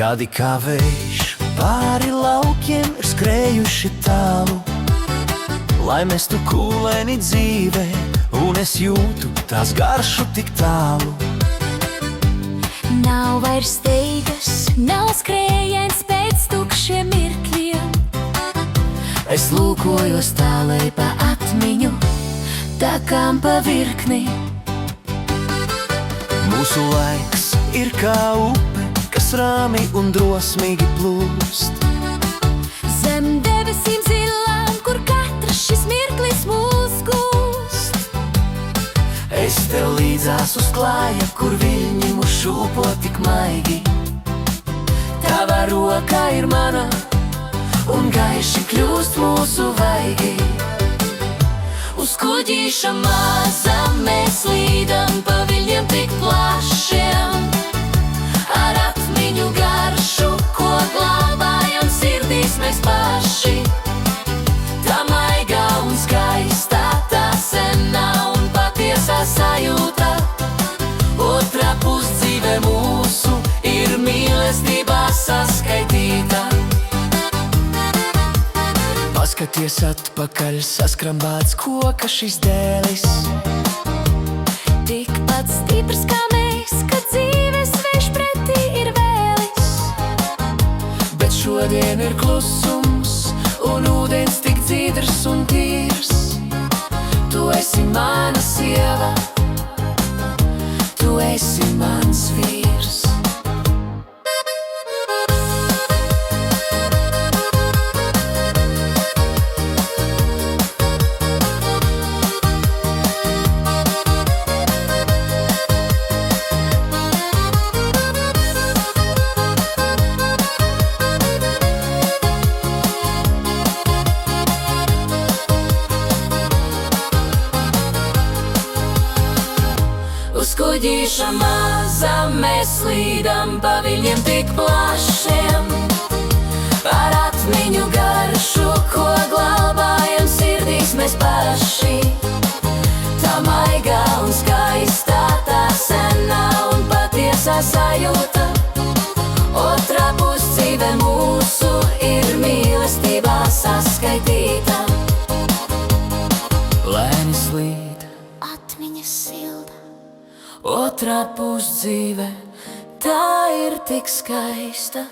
Gadi kā vējš pāri laukiem ir skrējuši tālu, lai mestu kūleni dzīvē, un es jūtu tās garšu tik tālu. Nav vairs steigas, nav skrējiens pēc tukšiem mirkļiem. Es lūkojos tālai pa atmiņu, takām pa virkni. Mūsu laiks ir kā upe, kas rāmi un drosmīgi plūst. Zem debesīm zilām, kur katrs šis mirklis mūs gūst. Es tev līdzās uz klāja, kur viļņi mūs šūpo tik maigi. Tava roka ir mana, un gaiši kļūst mūsu vaigi. Uz kuģīša maza mēs līdam pa viļņiem tik plašiem, ar atmiņu garšu, ko glābājam sirdīs mēs paši. Tā maigā un skaistā, tā senā un patiesā sajūta. Otrā pusdzīve mūsu ir mīlestībā saskaitīta. Paskaties atpakaļ, saskrambāts koka šis dēlis. Tikpat stiprs kā mēs, kad dzīves vējš pretī ir vēlis. Bet šodien ir klusums, un ūdens tik dzīdrs un tīrs. Tu esi mana sieva, tu esi mans vīrs. Uz kuģīša maza mēs līdam pa viļņiem tik plašiem, ar atmiņu garšu, ko glābājam sirdīs mēs paši. Tā maigā un skaistā, tā senā un patiesā sajūta. Otrā pusdzīve mūsu ir mīlestībā saskaitīta. Lēni slīd, Atmiņas silda, otrā pusdzīve, tā ir tik skaista.